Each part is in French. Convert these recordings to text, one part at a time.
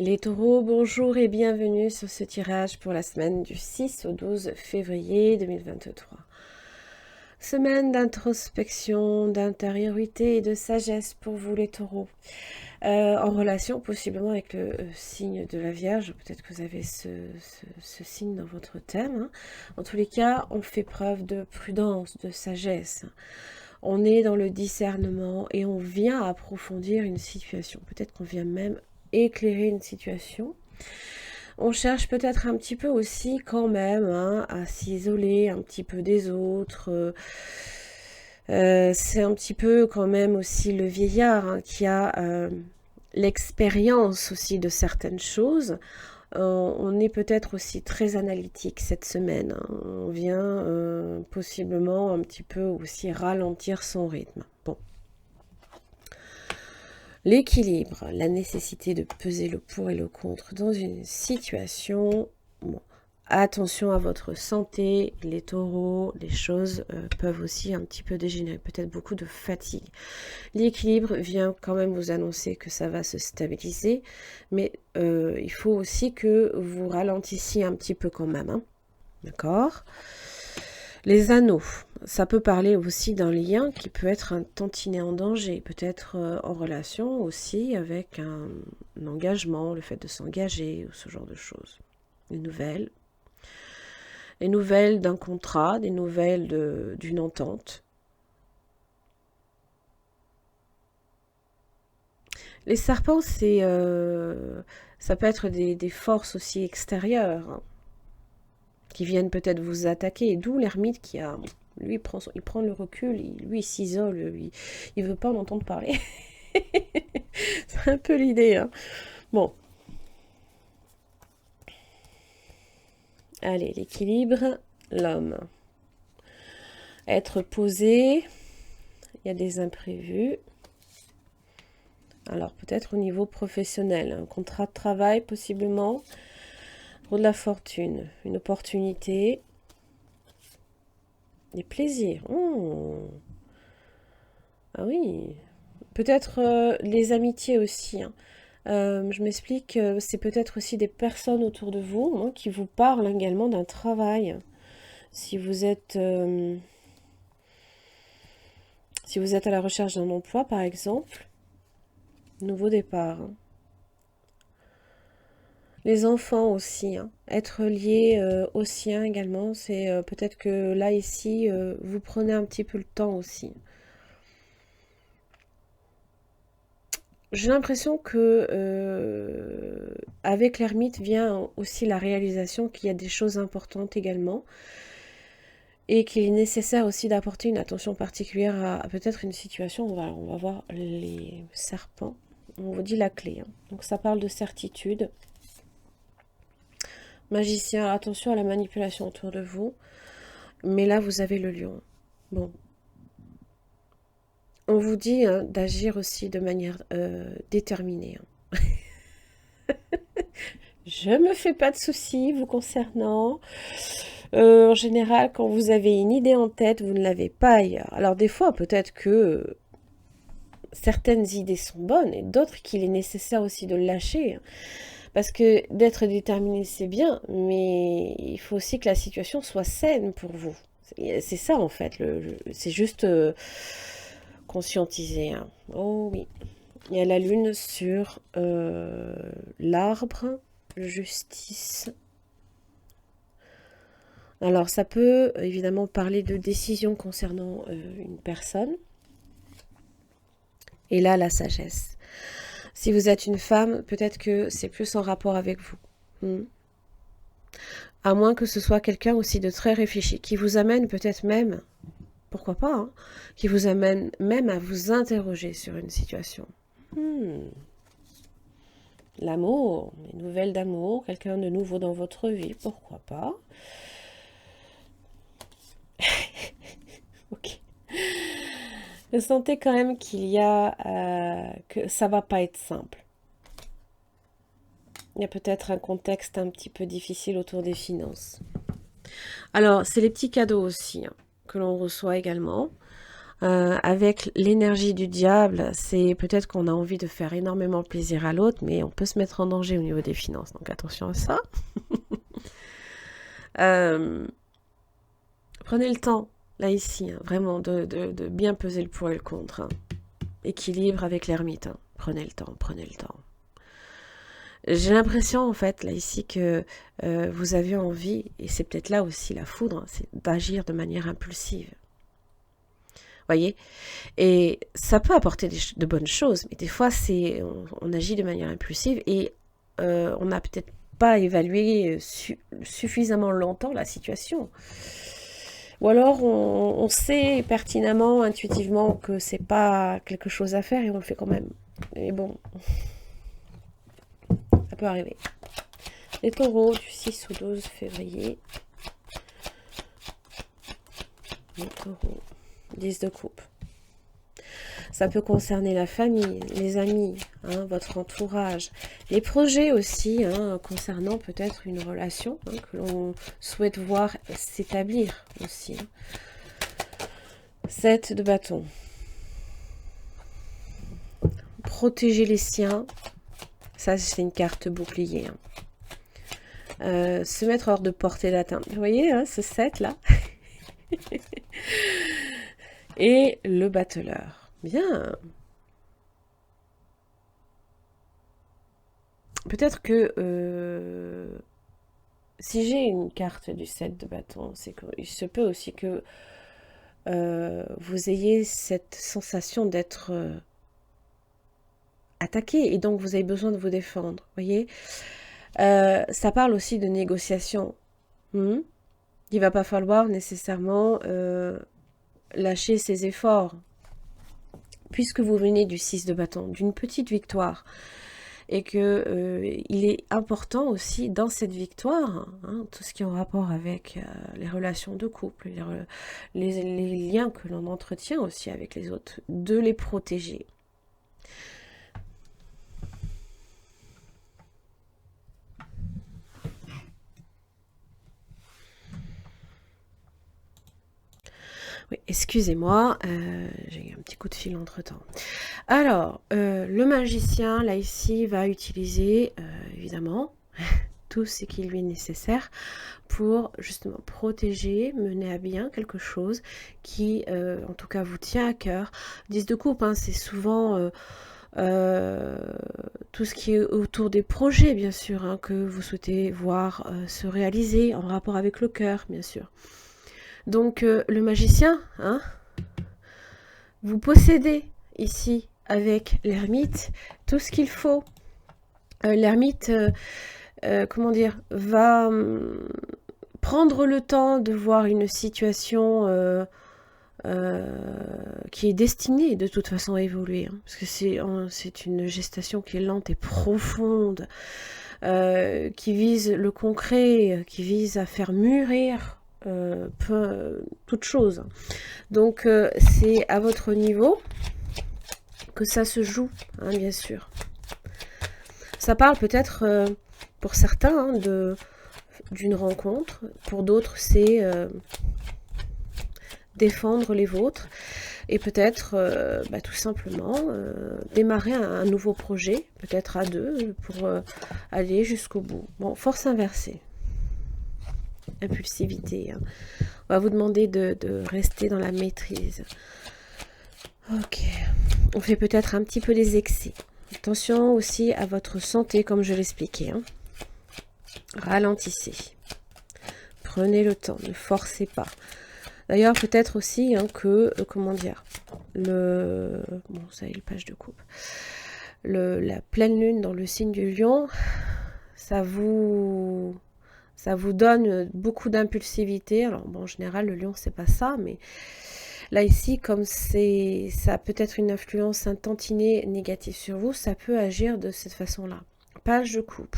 Les taureaux, bonjour et bienvenue sur ce tirage pour la semaine du 6 au 12 février 2023. Semaine d'introspection, d'intériorité et de sagesse pour vous les taureaux. En relation possiblement avec le signe de la Vierge, peut-être que vous avez ce signe dans votre thème. En tous les cas, on fait preuve de prudence, de sagesse. On est dans le discernement et on vient approfondir une situation. Peut-être qu'on vient même éclairer une situation. On cherche peut-être un petit peu aussi quand même à s'isoler un petit peu des autres. C'est un petit peu quand même aussi le vieillard qui a l'expérience aussi de certaines choses. On est peut-être aussi très analytique cette semaine. On vient possiblement un petit peu aussi ralentir son rythme. Bon. L'équilibre, la nécessité de peser le pour et le contre dans une situation. Bon. Attention à votre santé, les taureaux, les choses peuvent aussi un petit peu dégénérer, peut-être beaucoup de fatigue. L'équilibre vient quand même vous annoncer que ça va se stabiliser, mais il faut aussi que vous ralentissiez un petit peu quand même, d'accord ? Les anneaux, ça peut parler aussi d'un lien qui peut être un tantinet en danger, peut-être en relation aussi avec un engagement, le fait de s'engager ou ce genre de choses. Les nouvelles d'un contrat, des nouvelles d'une entente. Les serpents, ça peut être des forces aussi extérieures qui viennent peut-être vous attaquer. D'où l'ermite qui a, lui, il prend le recul, il s'isole, il veut pas en entendre parler. C'est un peu l'idée. Bon. Allez, l'équilibre, l'homme. Être posé, il y a des imprévus. Alors peut-être au niveau professionnel, un contrat de travail possiblement, pour de la fortune, une opportunité, des plaisirs. Ah oui, peut-être les amitiés aussi. Je m'explique, c'est peut-être aussi des personnes autour de vous qui vous parlent également d'un travail. Si vous êtes à la recherche d'un emploi, par exemple, nouveau départ. Les enfants aussi, être liés aux siens également, c'est peut-être que là, ici, vous prenez un petit peu le temps aussi. J'ai l'impression que avec l'ermite vient aussi la réalisation qu'il y a des choses importantes également et qu'il est nécessaire aussi d'apporter une attention particulière à peut-être une situation. On va voir les serpents. On vous dit la clé. Donc ça parle de certitude. Magicien, attention à la manipulation autour de vous. Mais là, vous avez le lion. Bon. On vous dit d'agir aussi de manière déterminée. Je me fais pas de soucis vous concernant. En général, quand vous avez une idée en tête, vous ne l'avez pas ailleurs. Alors des fois, peut-être que certaines idées sont bonnes et d'autres qu'il est nécessaire aussi de lâcher. Parce que d'être déterminé, c'est bien, mais il faut aussi que la situation soit saine pour vous. C'est ça en fait, c'est juste conscientiser. Oh oui. Il y a la lune sur l'arbre, justice. Alors ça peut évidemment parler de décision concernant une personne. Et là, la sagesse. Si vous êtes une femme, peut-être que c'est plus en rapport avec vous. À moins que ce soit quelqu'un aussi de très réfléchi, qui vous amène peut-être même, pourquoi pas, qui vous amène même à vous interroger sur une situation. L'amour, les nouvelles d'amour, quelqu'un de nouveau dans votre vie, pourquoi pas. Ok. Vous sentez quand même qu'il y a que ça va pas être simple. Il y a peut-être un contexte un petit peu difficile autour des finances. Alors, c'est les petits cadeaux aussi que l'on reçoit également. Avec l'énergie du diable, c'est peut-être qu'on a envie de faire énormément plaisir à l'autre, mais on peut se mettre en danger au niveau des finances, donc attention à ça. Prenez le temps, là ici, hein, vraiment, de bien peser le pour et le contre. Hein. Équilibre avec l'ermite, hein. Prenez le temps, prenez le temps. J'ai l'impression, en fait, là ici, que vous avez envie, et c'est peut-être là aussi la foudre, hein, c'est d'agir de manière impulsive. Voyez, et ça peut apporter de bonnes choses, mais des fois on agit de manière impulsive et on n'a peut-être pas évalué suffisamment longtemps la situation. Ou alors on sait pertinemment, intuitivement que c'est pas quelque chose à faire et on le fait quand même. Mais bon, ça peut arriver. Les taureaux du 6 au 12 février. Les taureaux, 10 de coupe. Ça peut concerner la famille, les amis, hein, votre entourage, les projets aussi, hein, concernant peut-être une relation hein, que l'on souhaite voir s'établir aussi. Hein. 7 de bâton. Protéger les siens, ça c'est une carte bouclier. Hein. Se mettre hors de portée d'atteinte. Vous voyez, hein, ce 7 là. Et le battleur. Bien. Peut-être que si j'ai une carte du 7 de bâton, c'est qu'il se peut aussi que vous ayez cette sensation d'être attaqué et donc vous avez besoin de vous défendre. Voyez, ça parle aussi de négociation. Il va pas falloir nécessairement lâcher ses efforts. Puisque vous venez du 6 de bâton, d'une petite victoire, et que il est important aussi dans cette victoire, hein, tout ce qui est en rapport avec les relations de couple, les liens que l'on entretient aussi avec les autres, de les protéger. Oui, excusez-moi, j'ai eu un petit coup de fil entre-temps. Alors, le magicien, là, ici, va utiliser, évidemment, tout ce qui lui est nécessaire pour, justement, protéger, mener à bien quelque chose qui, en tout cas, vous tient à cœur. 10 de coupe, hein, c'est souvent... tout ce qui est autour des projets, bien sûr, hein, que vous souhaitez voir se réaliser en rapport avec le cœur, bien sûr. Donc, le magicien, hein, vous possédez ici, avec l'ermite, tout ce qu'il faut. L'ermite, comment dire, va prendre le temps de voir une situation qui est destinée de toute façon à évoluer. Hein, parce que c'est une gestation qui est lente et profonde, qui vise le concret, qui vise à faire mûrir toute chose. Donc c'est à votre niveau que ça se joue, hein, bien sûr. Ça parle peut-être pour certains hein, d'une rencontre, pour d'autres c'est défendre les vôtres et peut-être tout simplement démarrer un nouveau projet, peut-être à deux, pour aller jusqu'au bout. Bon, force inversée. Impulsivité. Hein. On va vous demander de rester dans la maîtrise. Ok. On fait peut-être un petit peu des excès. Attention aussi à votre santé, comme je l'expliquais. Hein. Ralentissez. Prenez le temps, ne forcez pas. D'ailleurs, peut-être aussi hein, que, comment dire, bon, ça y est, le page de coupe. La pleine lune dans le signe du lion, ça vous donne beaucoup d'impulsivité. Alors, bon, en général, le lion, c'est pas ça, mais là, ici, comme ça a peut-être une influence un tantinet négative sur vous, ça peut agir de cette façon-là. Page de coupe.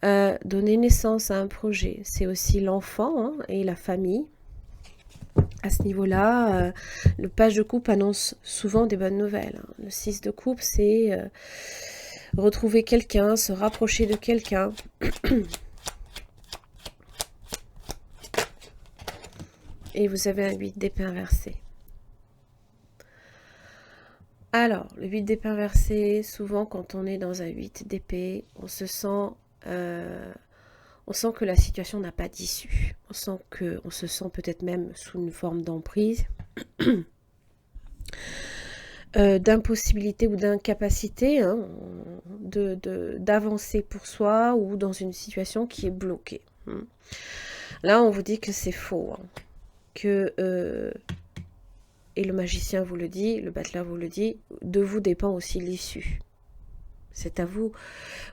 Donner naissance à un projet, c'est aussi l'enfant hein, et la famille. À ce niveau-là, le page de coupe annonce souvent des bonnes nouvelles. Hein. Le 6 de coupe, c'est retrouver quelqu'un, se rapprocher de quelqu'un. Et vous avez un 8 d'épée inversé. Alors, le 8 d'épée inversé, souvent quand on est dans un 8 d'épée, on sent que la situation n'a pas d'issue. On se sent peut-être même sous une forme d'emprise, d'impossibilité ou d'incapacité, hein, d'avancer pour soi ou dans une situation qui est bloquée. Là, on vous dit que c'est faux, hein, et le magicien vous le dit, le battleur vous le dit, de vous dépend aussi l'issue. C'est à vous.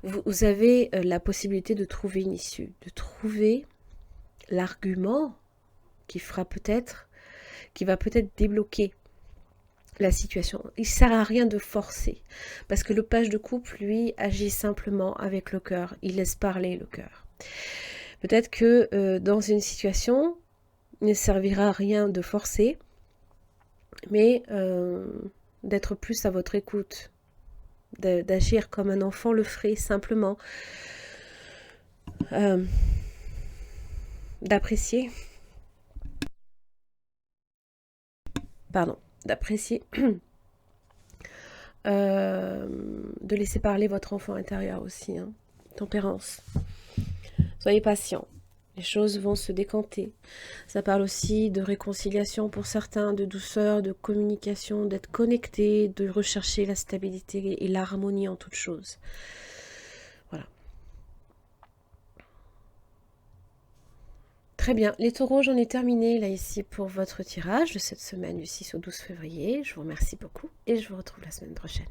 Vous avez la possibilité de trouver une issue, de trouver l'argument qui va peut-être débloquer la situation. Il ne sert à rien de forcer, parce que le page de coupe, lui, agit simplement avec le cœur. Il laisse parler le cœur. Peut-être que dans une situation, il ne servira à rien de forcer, mais d'être plus à votre écoute, d'agir comme un enfant le ferait simplement, d'apprécier, de laisser parler votre enfant intérieur aussi, hein. Tempérance. Soyez patient. Les choses vont se décanter. Ça parle aussi de réconciliation pour certains, de douceur, de communication, d'être connecté, de rechercher la stabilité et l'harmonie en toute chose. Voilà. Très bien. Les taureaux, j'en ai terminé là ici pour votre tirage de cette semaine du 6 au 12 février. Je vous remercie beaucoup et je vous retrouve la semaine prochaine.